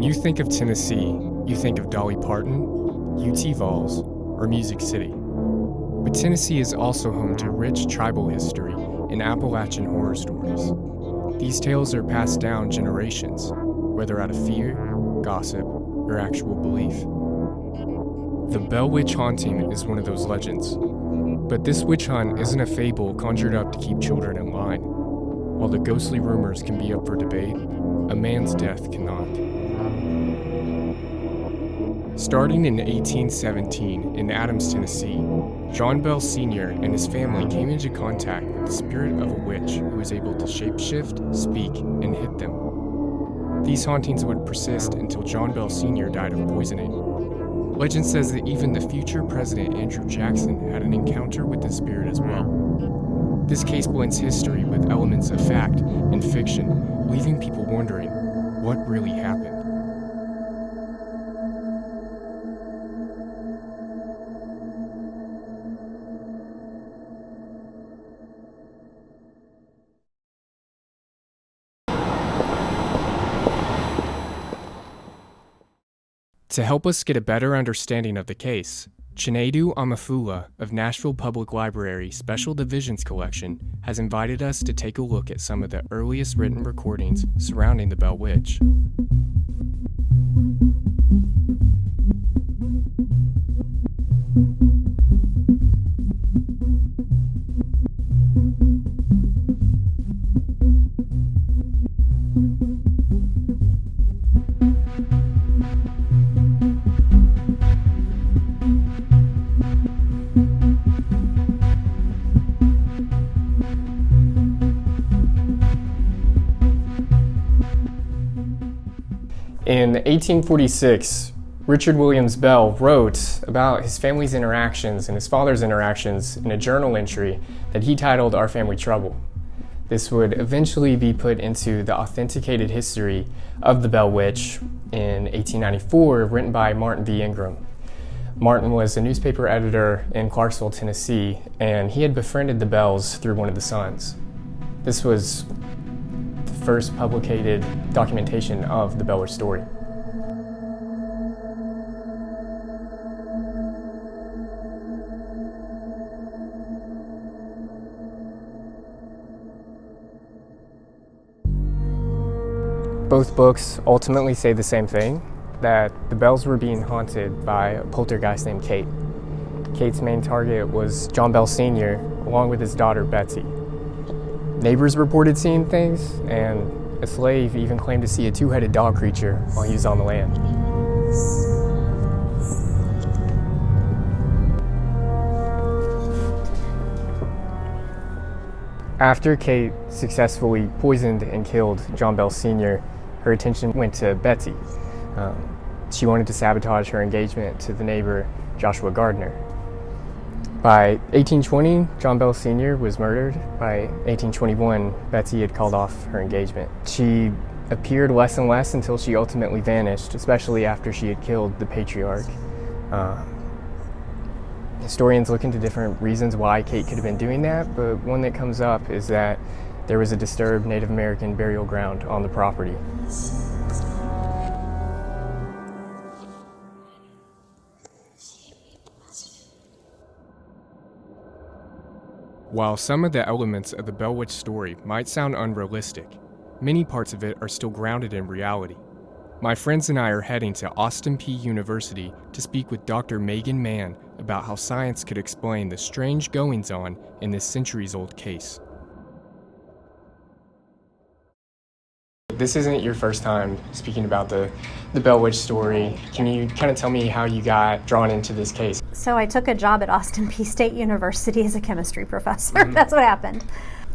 When you think of Tennessee, you think of Dolly Parton, UT Vols, or Music City. But Tennessee is also home to rich tribal history and Appalachian horror stories. These tales are passed down generations, whether out of fear, gossip, or actual belief. The Bell Witch haunting is one of those legends. But this witch hunt isn't a fable conjured up to keep children in line. While the ghostly rumors can be up for debate, a man's death cannot. Starting in 1817 in Adams, Tennessee, John Bell Sr. and his family came into contact with the spirit of a witch who was able to shapeshift, speak, and hit them. These hauntings would persist until John Bell Sr. died of poisoning. Legend says that even the future President Andrew Jackson had an encounter with the spirit as well. This case blends history with elements of fact and fiction, leaving people wondering what really happened. To help us get a better understanding of the case, Chinedu Amafula of Nashville Public Library Special Divisions Collection has invited us to take a look at some of the earliest written recordings surrounding the Bell Witch. In 1846, Richard Williams Bell wrote about his family's interactions and his father's interactions in a journal entry that he titled Our Family Trouble. This would eventually be put into the authenticated history of the Bell Witch in 1894, written by Martin V. Ingram. Martin was a newspaper editor in Clarksville, Tennessee, and he had befriended the Bells through one of the sons. This was the first publicated documentation of the Bell Witch story. Both books ultimately say the same thing, that the Bells were being haunted by a poltergeist named Kate. Kate's main target was John Bell Sr., along with his daughter Betsy. Neighbors reported seeing things, and a slave even claimed to see a two-headed dog creature while he was on the land. After Kate successfully poisoned and killed John Bell Sr., her attention went to Betsy. She wanted to sabotage her engagement to the neighbor Joshua Gardner. By 1820, John Bell Sr. was murdered. By 1821, Betsy had called off her engagement. She appeared less and less until she ultimately vanished, especially after she had killed the patriarch. Historians look into different reasons why Kate could have been doing that, but one that comes up is that there was a disturbed Native American burial ground on the property. While some of the elements of the Bell Witch story might sound unrealistic, many parts of it are still grounded in reality. My friends and I are heading to Austin Peay University to speak with Dr. Megan Mann about how science could explain the strange goings-on in this centuries-old case. This isn't your first time speaking about the Bell Witch story. Can you kind of tell me how you got drawn into this case? So I took a job at Austin Peay State University as a chemistry professor. That's what happened.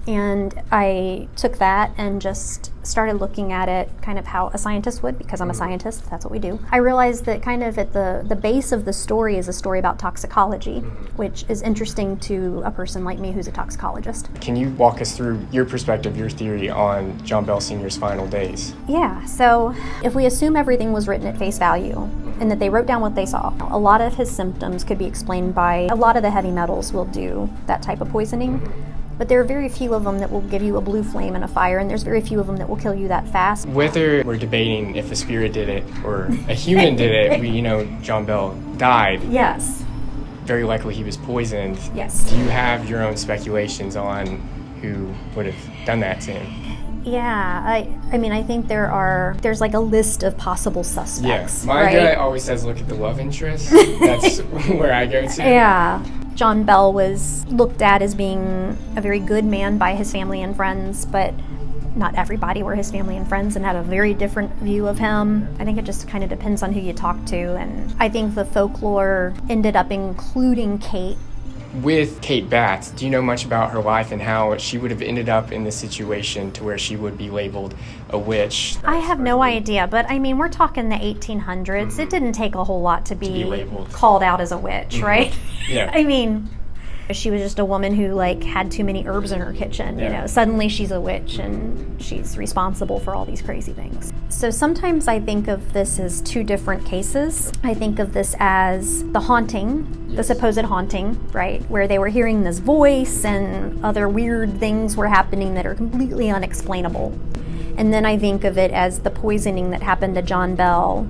And I took that and just started looking at it kind of how a scientist would, because I'm a scientist, that's what we do. I realized that kind of at the base of the story is a story about toxicology, which is interesting to a person like me who's a toxicologist. Can you walk us through your perspective, your theory on John Bell Sr.'s final days? Yeah, so if we assume everything was written at face value and that they wrote down what they saw, a lot of his symptoms could be explained by a lot of the heavy metals will do that type of poisoning. But there are very few of them that will give you a blue flame and a fire, and there's very few of them that will kill you that fast. Whether we're debating if a spirit did it or a human did it, John Bell died. Yes. Very likely he was poisoned. Yes. Do you have your own speculations on who would have done that to him? Yeah, I think there's like a list of possible suspects. Yeah, my guy always says look at the love interest. That's where I go to. Yeah. John Bell was looked at as being a very good man by his family and friends, but not everybody were his family and friends and had a very different view of him. I think it just kind of depends on who you talk to, and I think the folklore ended up including Kate. With Kate Batts, do you know much about her life and how she would have ended up in this situation to where she would be labeled a witch? I have no idea, but we're talking the 1800s. Mm-hmm. It didn't take a whole lot to be labeled, called out as a witch, mm-hmm. right? Yeah. She was just a woman who had too many herbs in her kitchen. Yeah. Suddenly she's a witch and she's responsible for all these crazy things. So sometimes I think of this as two different cases. I think of this as the haunting, the supposed haunting, right? Where they were hearing this voice and other weird things were happening that are completely unexplainable. And then I think of it as the poisoning that happened to John Bell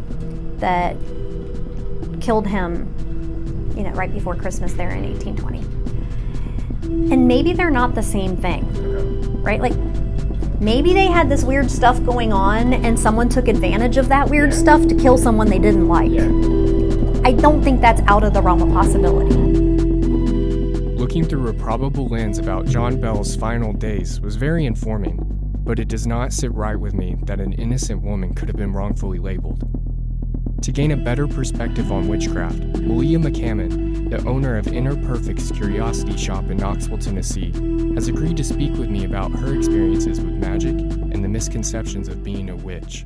that killed him, right before Christmas there in 1820. And maybe they're not the same thing, right? Maybe they had this weird stuff going on and someone took advantage of that weird stuff to kill someone they didn't like. Yeah. I don't think that's out of the realm of possibility. Looking through a probable lens about John Bell's final days was very informing, but it does not sit right with me that an innocent woman could have been wrongfully labeled. To gain a better perspective on witchcraft, Malia McCammon, the owner of Inner Perfect's Curiosity Shop in Knoxville, Tennessee, has agreed to speak with me about her experiences with magic and the misconceptions of being a witch.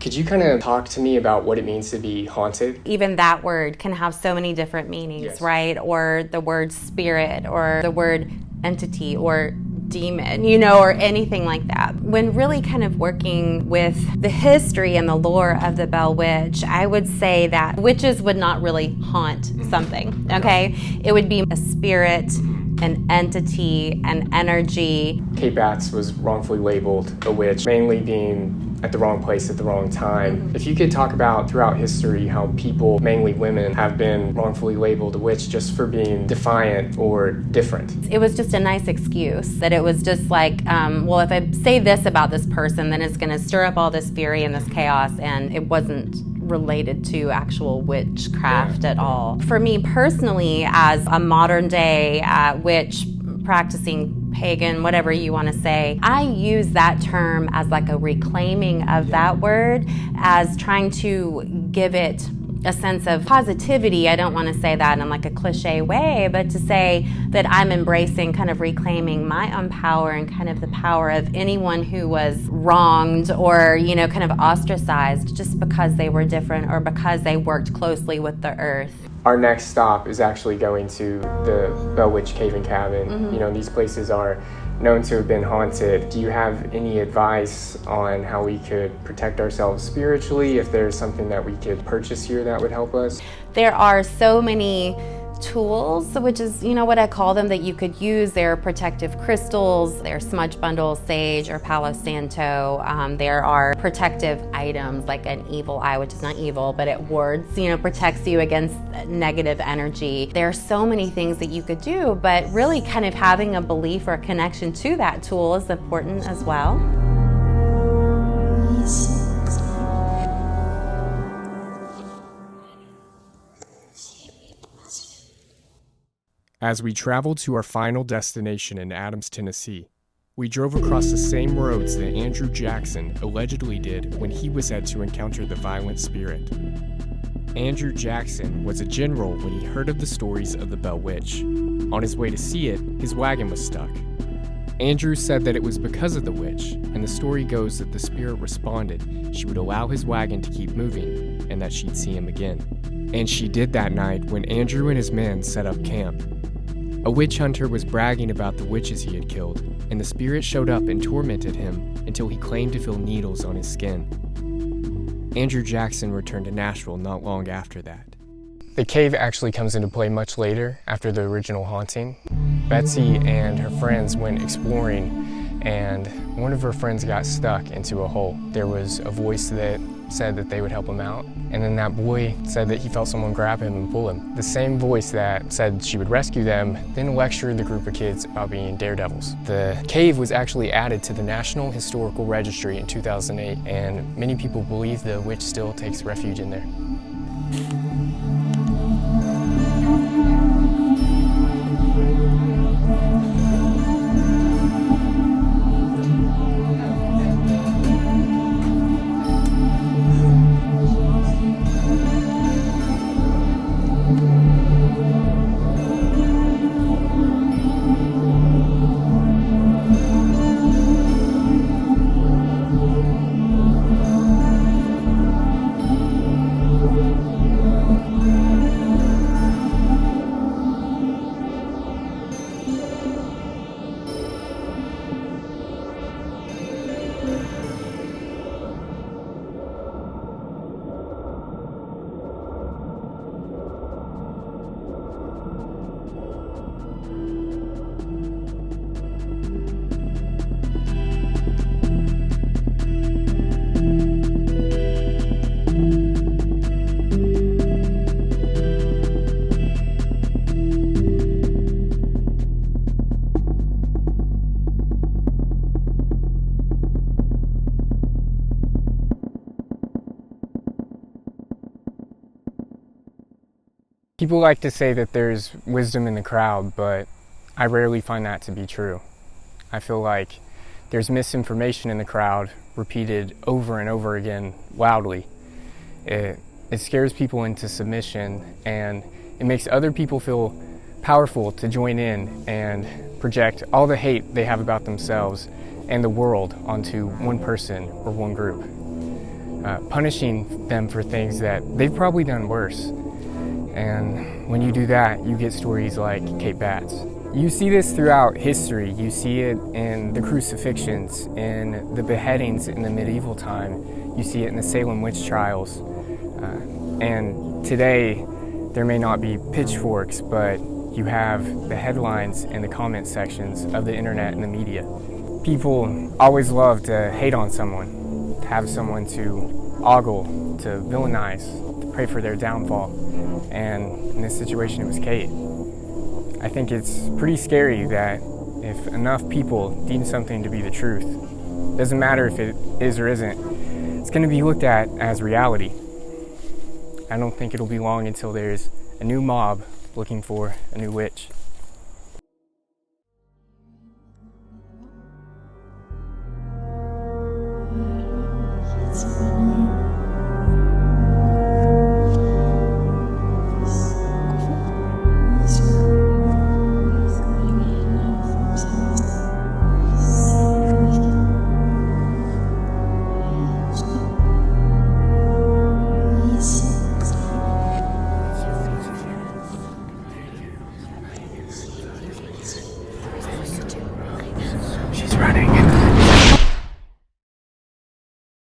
Could you kind of talk to me about what it means to be haunted? Even that word can have so many different meanings, yes. Right? Or the word spirit, or the word entity, or demon, or anything like that. When really kind of working with the history and the lore of the Bell Witch, I would say that witches would not really haunt something, okay? It would be a spirit, an entity, an energy. Kate Batts was wrongfully labeled a witch, mainly being at the wrong place at the wrong time. If you could talk about throughout history how people, mainly women, have been wrongfully labeled a witch just for being defiant or different. It was just a nice excuse that it was just like, well, if I say this about this person, then it's going to stir up all this fury and this chaos, and it wasn't related to actual witchcraft at all. For me personally, as a modern day witch, practicing pagan, whatever you want to say, I use that term as like a reclaiming of that word, as trying to give it a sense of positivity. I don't want to say that in like a cliche way, but to say that I'm embracing, kind of reclaiming my own power and kind of the power of anyone who was wronged or, kind of ostracized just because they were different or because they worked closely with the earth. Our next stop is actually going to the Bell Witch Cave and Cabin. Mm-hmm. These places are known to have been haunted. Do you have any advice on how we could protect ourselves spiritually, if there's something that we could purchase here that would help us? There are so many tools, which is, what I call them, that you could use. There are protective crystals, there are smudge bundles, sage or Palo Santo. There are protective items like an evil eye, which is not evil, but it wards, protects you against negative energy. There are so many things that you could do, but really kind of having a belief or a connection to that tool is important as well. As we traveled to our final destination in Adams, Tennessee, we drove across the same roads that Andrew Jackson allegedly did when he was said to encounter the violent spirit. Andrew Jackson was a general when he heard of the stories of the Bell Witch. On his way to see it, his wagon was stuck. Andrew said that it was because of the witch, and the story goes that the spirit responded she would allow his wagon to keep moving, and that she'd see him again. And she did that night when Andrew and his men set up camp. A witch hunter was bragging about the witches he had killed, and the spirit showed up and tormented him until he claimed to feel needles on his skin. Andrew Jackson returned to Nashville not long after that. The cave actually comes into play much later, after the original haunting. Betsy and her friends went exploring, and one of her friends got stuck into a hole. There was a voice that said that they would help him out, and then that boy said that he felt someone grab him and pull him. The same voice that said she would rescue them then lectured the group of kids about being daredevils. The cave was actually added to the National Historical Registry in 2008, and many people believe the witch still takes refuge in there. People like to say that there's wisdom in the crowd, but I rarely find that to be true. I feel like there's misinformation in the crowd repeated over and over again loudly. It scares people into submission, and it makes other people feel powerful to join in and project all the hate they have about themselves and the world onto one person or one group, punishing them for things that they've probably done worse. And when you do that, you get stories like Kate Batts. You see this throughout history. You see it in the crucifixions, in the beheadings in the medieval time. You see it in the Salem witch trials. And today, there may not be pitchforks, but you have the headlines and the comment sections of the internet and the media. People always love to hate on someone, to have someone to ogle, to villainize, to pray for their downfall. And in this situation, it was Kate. I think it's pretty scary that if enough people deem something to be the truth, doesn't matter if it is or isn't, it's going to be looked at as reality. I don't think it'll be long until there's a new mob looking for a new witch. It's